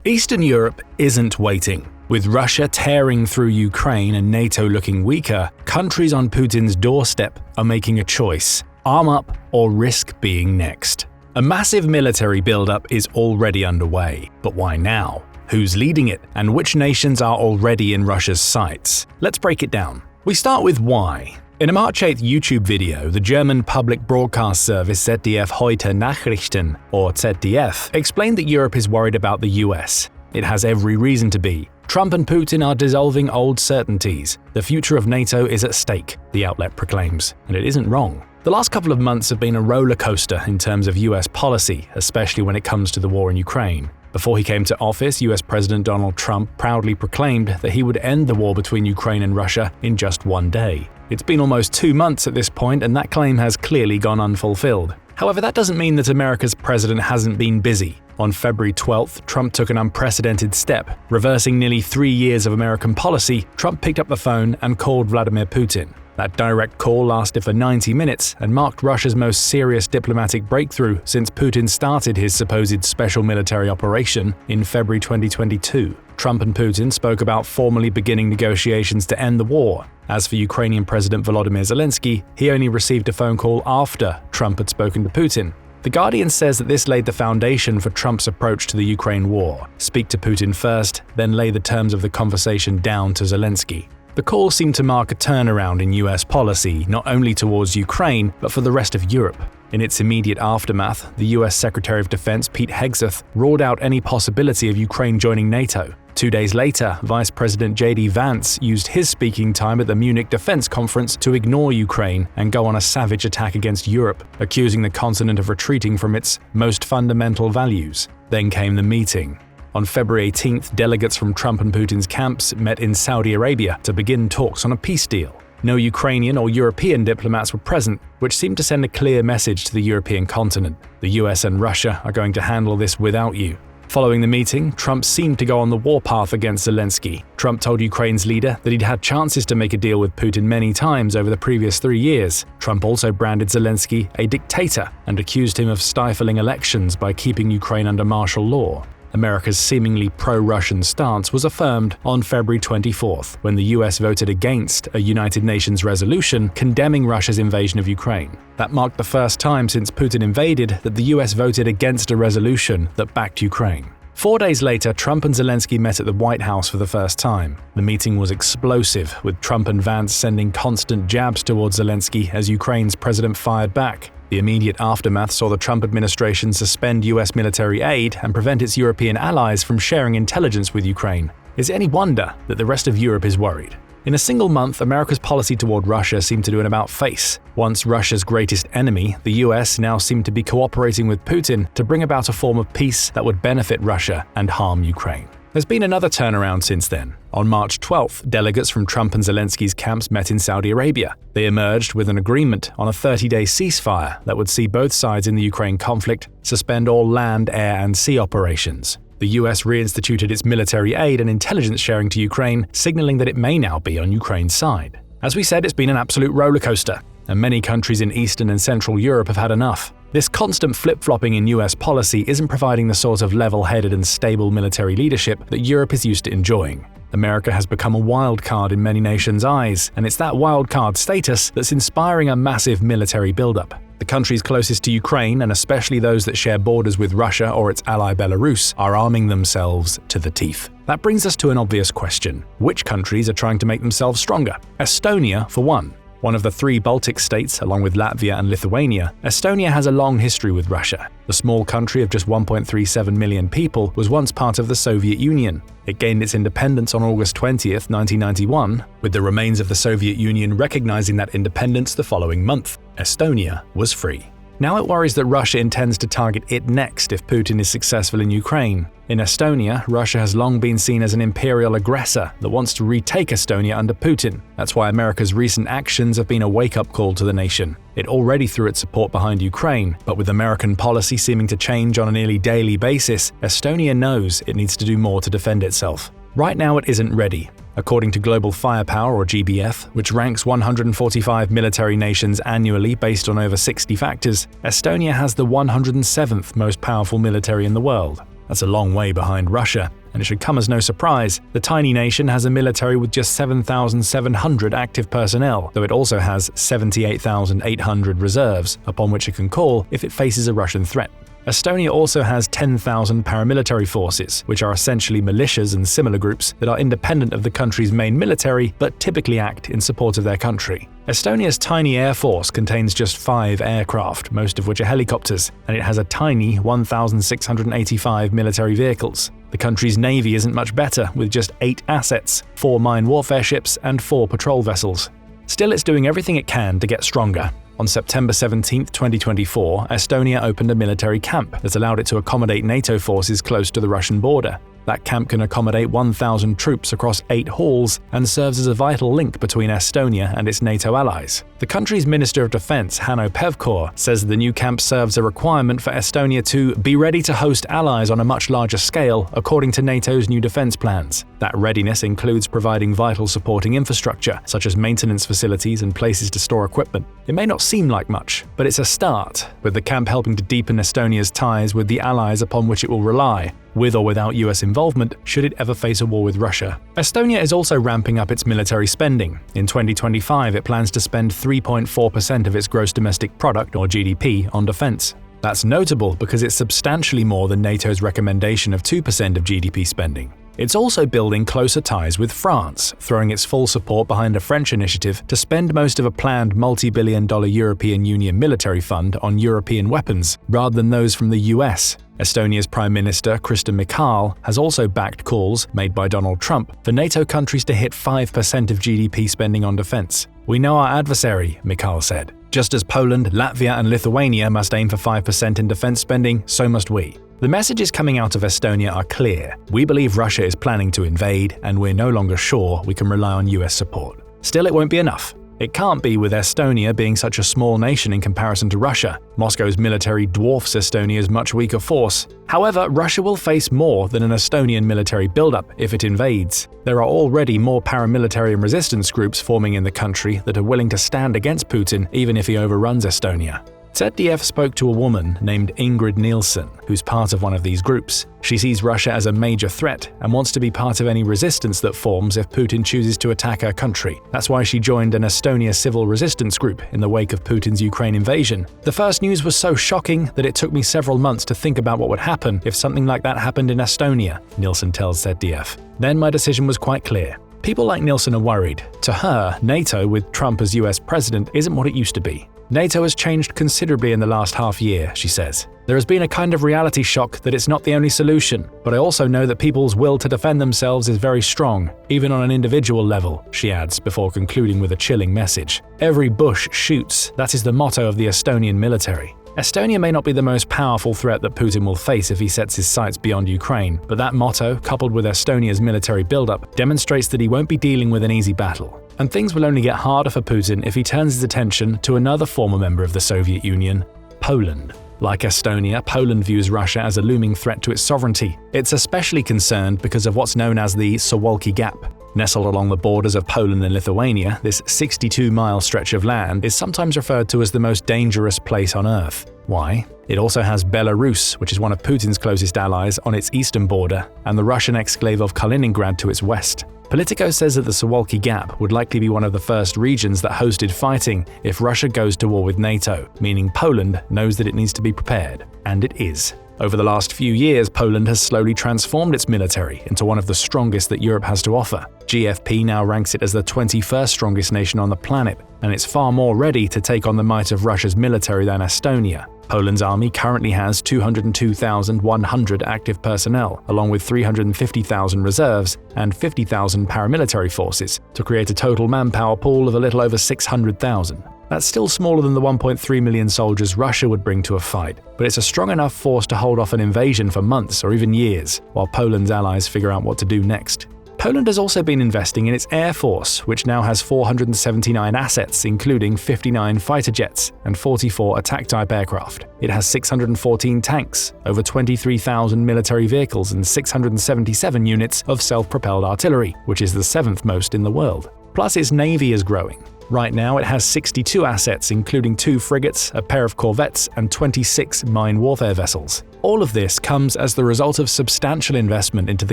Eastern Europe isn't waiting. With Russia tearing through Ukraine and NATO looking weaker, countries on Putin's doorstep are making a choice: arm up or risk being next. A massive military buildup is already underway, but why now? Who's leading it, and which nations are already in Russia's sights? Let's break it down. We start with why. In a March 8th YouTube video, the German public broadcast service ZDF Heute Nachrichten, or ZDF, explained that Europe is worried about the US. It has every reason to be. Trump and Putin are dissolving old certainties. The future of NATO is at stake, the outlet proclaims, and it isn't wrong. The last couple of months have been a roller coaster in terms of US policy, especially when it comes to the war in Ukraine. Before he came to office, US President Donald Trump proudly proclaimed that he would end the war between Ukraine and Russia in just one day. It's been almost 2 months at this point, and that claim has clearly gone unfulfilled. However, that doesn't mean that America's president hasn't been busy. On February 12th, Trump took an unprecedented step. Reversing nearly 3 years of American policy, Trump picked up the phone and called Vladimir Putin. That direct call lasted for 90 minutes and marked Russia's most serious diplomatic breakthrough since Putin started his supposed special military operation in February 2022. Trump and Putin spoke about formally beginning negotiations to end the war. As for Ukrainian President Volodymyr Zelensky, he only received a phone call after Trump had spoken to Putin. The Guardian says that this laid the foundation for Trump's approach to the Ukraine war: speak to Putin first, then lay the terms of the conversation down to Zelensky. The call seemed to mark a turnaround in US policy, not only towards Ukraine, but for the rest of Europe. In its immediate aftermath, the US Secretary of Defense Pete Hegseth ruled out any possibility of Ukraine joining NATO. 2 days later, Vice President J.D. Vance used his speaking time at the Munich Defense Conference to ignore Ukraine and go on a savage attack against Europe, accusing the continent of retreating from its most fundamental values. Then came the meeting. On February 18th, delegates from Trump and Putin's camps met in Saudi Arabia to begin talks on a peace deal. No Ukrainian or European diplomats were present, which seemed to send a clear message to the European continent: the US and Russia are going to handle this without you. Following the meeting, Trump seemed to go on the warpath against Zelensky. Trump told Ukraine's leader that he'd had chances to make a deal with Putin many times over the previous 3 years. Trump also branded Zelensky a dictator and accused him of stifling elections by keeping Ukraine under martial law. America's seemingly pro-Russian stance was affirmed on February 24th, when the US voted against a United Nations resolution condemning Russia's invasion of Ukraine. That marked the first time since Putin invaded that the US voted against a resolution that backed Ukraine. 4 days later, Trump and Zelensky met at the White House for the first time. The meeting was explosive, with Trump and Vance sending constant jabs towards Zelensky as Ukraine's president fired back. The immediate aftermath saw the Trump administration suspend US military aid and prevent its European allies from sharing intelligence with Ukraine. Is it any wonder that the rest of Europe is worried? In a single month, America's policy toward Russia seemed to do an about-face. Once Russia's greatest enemy, the US now seemed to be cooperating with Putin to bring about a form of peace that would benefit Russia and harm Ukraine. There's been another turnaround since then. On March 12th, delegates from Trump and Zelensky's camps met in Saudi Arabia. They emerged with an agreement on a 30-day ceasefire that would see both sides in the Ukraine conflict suspend all land, air, and sea operations. The US reinstituted its military aid and intelligence sharing to Ukraine, signaling that it may now be on Ukraine's side. As we said, it's been an absolute rollercoaster, and many countries in Eastern and Central Europe have had enough. This constant flip-flopping in US policy isn't providing the sort of level-headed and stable military leadership that Europe is used to enjoying. America has become a wild card in many nations' eyes, and it's that wild card status that's inspiring a massive military buildup. The countries closest to Ukraine, and especially those that share borders with Russia or its ally Belarus, are arming themselves to the teeth. That brings us to an obvious question: which countries are trying to make themselves stronger? Estonia, for one. One of the 3 Baltic states, along with Latvia and Lithuania, Estonia has a long history with Russia. The small country of just 1.37 million people was once part of the Soviet Union. It gained its independence on August 20th, 1991, with the remains of the Soviet Union recognizing that independence the following month. Estonia was free. Now it worries that Russia intends to target it next if Putin is successful in Ukraine. In Estonia, Russia has long been seen as an imperial aggressor that wants to retake Estonia under Putin. That's why America's recent actions have been a wake-up call to the nation. It already threw its support behind Ukraine, but with American policy seeming to change on a nearly daily basis, Estonia knows it needs to do more to defend itself. Right now it isn't ready. According to Global Firepower, or GBF, which ranks 145 military nations annually based on over 60 factors, Estonia has the 107th most powerful military in the world. That's a long way behind Russia, and it should come as no surprise. The tiny nation has a military with just 7,700 active personnel, though it also has 78,800 reserves, upon which it can call if it faces a Russian threat. Estonia also has 10,000 paramilitary forces, which are essentially militias and similar groups that are independent of the country's main military but typically act in support of their country. Estonia's tiny air force contains just 5 aircraft, most of which are helicopters, and it has a tiny 1,685 military vehicles. The country's navy isn't much better, with just 8 assets, 4 mine warfare ships and 4 patrol vessels. Still, it's doing everything it can to get stronger. On September 17, 2024, Estonia opened a military camp that allowed it to accommodate NATO forces close to the Russian border. That camp can accommodate 1,000 troops across 8 halls and serves as a vital link between Estonia and its NATO allies. The country's Minister of Defense, Hanno Pevkur, says the new camp serves a requirement for Estonia to be ready to host allies on a much larger scale according to NATO's new defense plans. That readiness includes providing vital supporting infrastructure, such as maintenance facilities and places to store equipment. It may not seem like much, but it's a start, with the camp helping to deepen Estonia's ties with the allies upon which it will rely, with or without US involvement, should it ever face a war with Russia. Estonia is also ramping up its military spending. In 2025, it plans to spend 3.4% of its gross domestic product, or GDP, on defense. That's notable because it's substantially more than NATO's recommendation of 2% of GDP spending. It's also building closer ties with France, throwing its full support behind a French initiative to spend most of a planned multi-billion-dollar European Union military fund on European weapons, rather than those from the US. Estonia's Prime Minister, Kristen Michal, has also backed calls, made by Donald Trump, for NATO countries to hit 5% of GDP spending on defense. "We know our adversary," Michal said. "Just as Poland, Latvia and Lithuania must aim for 5% in defense spending, so must we." The messages coming out of Estonia are clear. We believe Russia is planning to invade, and we're no longer sure we can rely on US support. Still, it won't be enough. It can't be, with Estonia being such a small nation in comparison to Russia. Moscow's military dwarfs Estonia's much weaker force. However, Russia will face more than an Estonian military buildup if it invades. There are already more paramilitary and resistance groups forming in the country that are willing to stand against Putin even if he overruns Estonia. ZDF spoke to a woman named Ingrid Nielsen, who's part of one of these groups. She sees Russia as a major threat and wants to be part of any resistance that forms if Putin chooses to attack her country. That's why she joined an Estonia civil resistance group in the wake of Putin's Ukraine invasion. "The first news was so shocking that it took me several months to think about what would happen if something like that happened in Estonia," Nielsen tells ZDF. "Then my decision was quite clear." People like Nielsen are worried. To her, NATO, with Trump as US president, isn't what it used to be. "NATO has changed considerably in the last half year," she says. "There has been a kind of reality shock that it's not the only solution, but I also know that people's will to defend themselves is very strong, even on an individual level," she adds, before concluding with a chilling message. "Every bush shoots, that is the motto of the Estonian military." Estonia may not be the most powerful threat that Putin will face if he sets his sights beyond Ukraine, but that motto, coupled with Estonia's military buildup, demonstrates that he won't be dealing with an easy battle. And things will only get harder for Putin if he turns his attention to another former member of the Soviet Union, Poland. Like Estonia, Poland views Russia as a looming threat to its sovereignty. It's especially concerned because of what's known as the Suwalki Gap. Nestled along the borders of Poland and Lithuania, this 62-mile stretch of land is sometimes referred to as the most dangerous place on Earth. Why? It also has Belarus, which is one of Putin's closest allies, on its eastern border, and the Russian exclave of Kaliningrad to its west. Politico says that the Suwalki Gap would likely be one of the first regions that hosted fighting if Russia goes to war with NATO, meaning Poland knows that it needs to be prepared. And it is. Over the last few years, Poland has slowly transformed its military into one of the strongest that Europe has to offer. GFP now ranks it as the 21st strongest nation on the planet, and it's far more ready to take on the might of Russia's military than Estonia. Poland's army currently has 202,100 active personnel, along with 350,000 reserves and 50,000 paramilitary forces, to create a total manpower pool of a little over 600,000. That's still smaller than the 1.3 million soldiers Russia would bring to a fight, but it's a strong enough force to hold off an invasion for months or even years, while Poland's allies figure out what to do next. Poland has also been investing in its air force, which now has 479 assets, including 59 fighter jets and 44 attack-type aircraft. It has 614 tanks, over 23,000 military vehicles and 677 units of self-propelled artillery, which is the 7th most in the world. Plus, its navy is growing. Right now, it has 62 assets, including 2 frigates, a pair of corvettes, and 26 mine warfare vessels. All of this comes as the result of substantial investment into the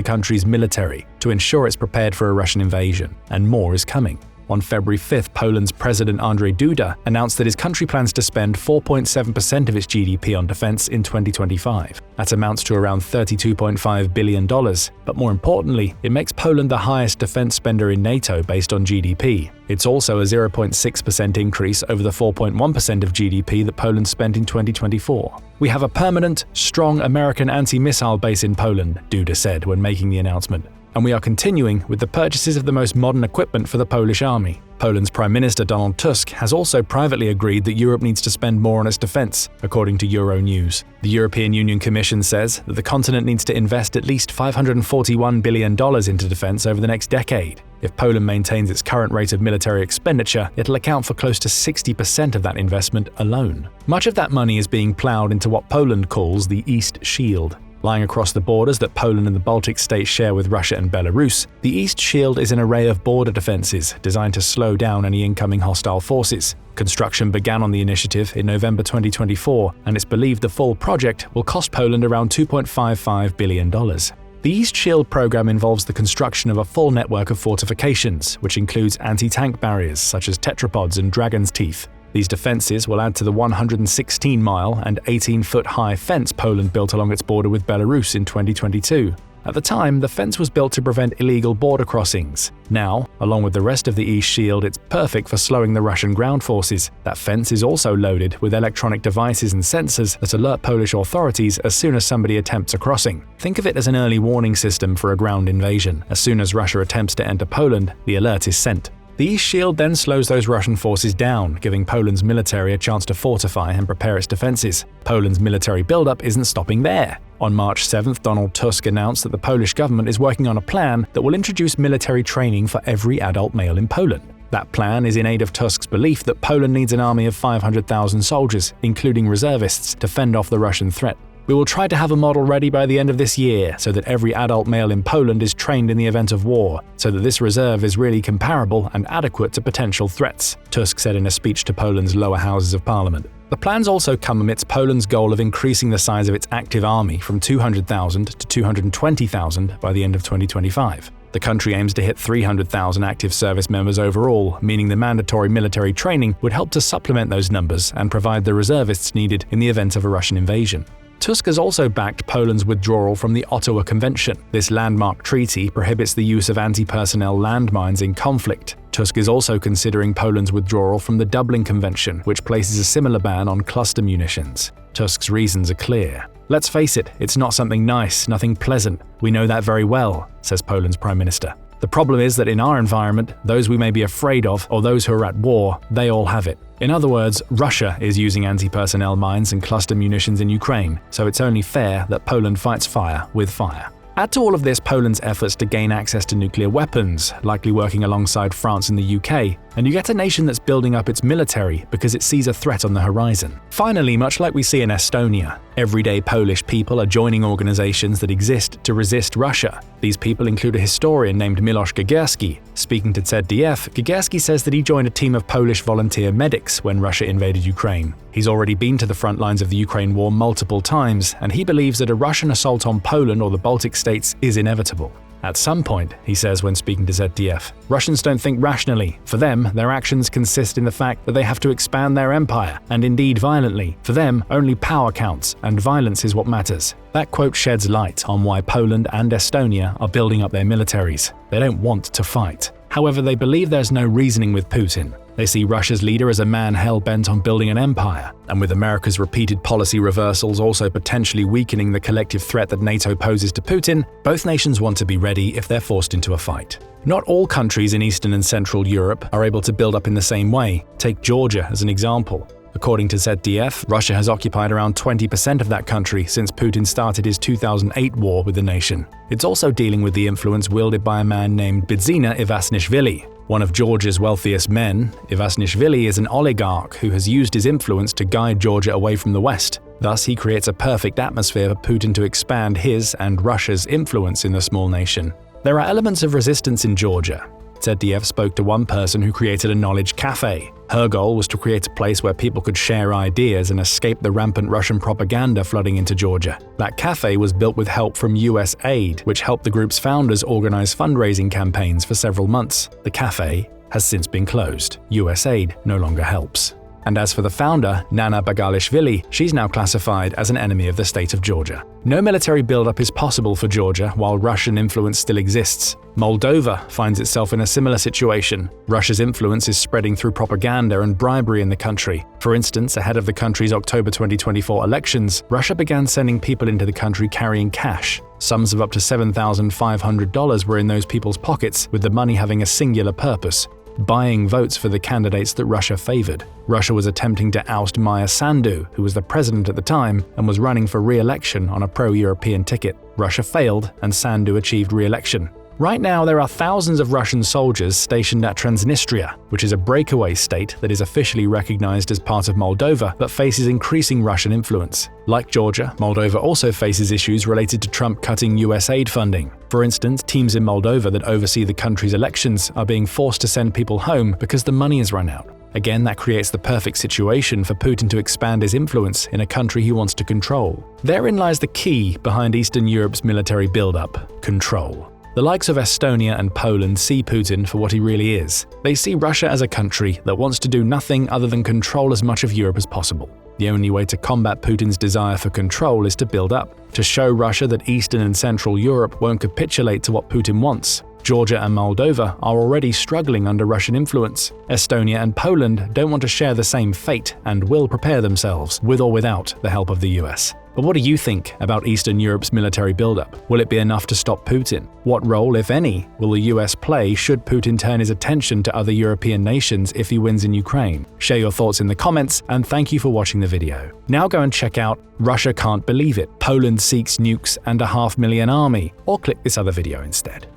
country's military to ensure it's prepared for a Russian invasion, and more is coming. On February 5th, Poland's President Andrzej Duda announced that his country plans to spend 4.7% of its GDP on defense in 2025. That amounts to around $32.5 billion, but more importantly, it makes Poland the highest defense spender in NATO based on GDP. It's also a 0.6% increase over the 4.1% of GDP that Poland spent in 2024. "We have a permanent, strong American anti-missile base in Poland," Duda said when making the announcement. "And we are continuing with the purchases of the most modern equipment for the Polish army." Poland's Prime Minister Donald Tusk has also privately agreed that Europe needs to spend more on its defense, according to Euronews. The European Union Commission says that the continent needs to invest at least $541 billion into defense over the next decade. If Poland maintains its current rate of military expenditure, it'll account for close to 60% of that investment alone. Much of that money is being plowed into what Poland calls the East Shield. Lying across the borders that Poland and the Baltic states share with Russia and Belarus, the East Shield is an array of border defenses designed to slow down any incoming hostile forces. Construction began on the initiative in November 2024, and it's believed the full project will cost Poland around $2.55 billion. The East Shield program involves the construction of a full network of fortifications, which includes anti-tank barriers such as tetrapods and dragon's teeth. These defenses will add to the 116-mile and 18-foot-high fence Poland built along its border with Belarus in 2022. At the time, the fence was built to prevent illegal border crossings. Now, along with the rest of the East Shield, it's perfect for slowing the Russian ground forces. That fence is also loaded with electronic devices and sensors that alert Polish authorities as soon as somebody attempts a crossing. Think of it as an early warning system for a ground invasion. As soon as Russia attempts to enter Poland, the alert is sent. The East Shield then slows those Russian forces down, giving Poland's military a chance to fortify and prepare its defenses. Poland's military buildup isn't stopping there. On March 7th, Donald Tusk announced that the Polish government is working on a plan that will introduce military training for every adult male in Poland. That plan is in aid of Tusk's belief that Poland needs an army of 500,000 soldiers, including reservists, to fend off the Russian threat. "We will try to have a model ready by the end of this year so that every adult male in Poland is trained in the event of war, so that this reserve is really comparable and adequate to potential threats," Tusk said in a speech to Poland's lower houses of parliament. The plans also come amidst Poland's goal of increasing the size of its active army from 200,000 to 220,000 by the end of 2025. The country aims to hit 300,000 active service members overall, meaning the mandatory military training would help to supplement those numbers and provide the reservists needed in the event of a Russian invasion. Tusk has also backed Poland's withdrawal from the Ottawa Convention. This landmark treaty prohibits the use of anti-personnel landmines in conflict. Tusk is also considering Poland's withdrawal from the Dublin Convention, which places a similar ban on cluster munitions. Tusk's reasons are clear. "Let's face it, it's not something nice, nothing pleasant. We know that very well," says Poland's Prime Minister. "The problem is that in our environment, those we may be afraid of or those who are at war, they all have it." In other words, Russia is using anti-personnel mines and cluster munitions in Ukraine, so it's only fair that Poland fights fire with fire. Add to all of this Poland's efforts to gain access to nuclear weapons, likely working alongside France and the UK, and you get a nation that's building up its military because it sees a threat on the horizon. Finally, much like we see in Estonia, everyday Polish people are joining organizations that exist to resist Russia. These people include a historian named Miłosz Gierski. Speaking to ZDF, Gierski says that he joined a team of Polish volunteer medics when Russia invaded Ukraine. He's already been to the front lines of the Ukraine war multiple times, and he believes that a Russian assault on Poland or the Baltic states is inevitable. At some point, he says when speaking to ZDF, Russians don't think rationally. For them, their actions consist in the fact that they have to expand their empire, and indeed violently. For them, only power counts, and violence is what matters. That quote sheds light on why Poland and Estonia are building up their militaries. They don't want to fight. However, they believe there's no reasoning with Putin. They see Russia's leader as a man hell-bent on building an empire, and with America's repeated policy reversals also potentially weakening the collective threat that NATO poses to Putin, both nations want to be ready if they're forced into a fight. Not all countries in Eastern and Central Europe are able to build up in the same way. Take Georgia as an example. According to ZDF, Russia has occupied around 20% of that country since Putin started his 2008 war with the nation. It's also dealing with the influence wielded by a man named Bidzina Ivashnishvili. One of Georgia's wealthiest men, Ivashnishvili is an oligarch who has used his influence to guide Georgia away from the West. Thus, he creates a perfect atmosphere for Putin to expand his and Russia's influence in the small nation. There are elements of resistance in Georgia. ZDF spoke to one person who created a knowledge cafe. Her goal was to create a place where people could share ideas and escape the rampant Russian propaganda flooding into Georgia. That cafe was built with help from U.S. aid, which helped the group's founders organize fundraising campaigns for several months. The cafe has since been closed. U.S. aid no longer helps. And as for the founder, Nana Bagalishvili, she's now classified as an enemy of the state of Georgia. No military buildup is possible for Georgia while Russian influence still exists. Moldova finds itself in a similar situation. Russia's influence is spreading through propaganda and bribery in the country. For instance, ahead of the country's October 2024 elections, Russia began sending people into the country carrying cash. Sums of up to $7,500 were in those people's pockets, with the money having a singular purpose: buying votes for the candidates that Russia favored. Russia was attempting to oust Maia Sandu, who was the president at the time and was running for re-election on a pro-European ticket. Russia failed and Sandu achieved re-election. Right now, there are thousands of Russian soldiers stationed at Transnistria, which is a breakaway state that is officially recognized as part of Moldova but faces increasing Russian influence. Like Georgia, Moldova also faces issues related to Trump cutting U.S. aid funding. For instance, teams in Moldova that oversee the country's elections are being forced to send people home because the money has run out. Again, that creates the perfect situation for Putin to expand his influence in a country he wants to control. Therein lies the key behind Eastern Europe's military buildup: control. The likes of Estonia and Poland see Putin for what he really is. They see Russia as a country that wants to do nothing other than control as much of Europe as possible. The only way to combat Putin's desire for control is to build up, to show Russia that Eastern and Central Europe won't capitulate to what Putin wants. Georgia and Moldova are already struggling under Russian influence. Estonia and Poland don't want to share the same fate and will prepare themselves, with or without the help of the US. But what do you think about Eastern Europe's military buildup? Will it be enough to stop Putin? What role, if any, will the US play should Putin turn his attention to other European nations if he wins in Ukraine? Share your thoughts in the comments, and thank you for watching the video. Now go and check out Russia Can't Believe It, Poland Seeks Nukes and a 500,000 Army, or click this other video instead.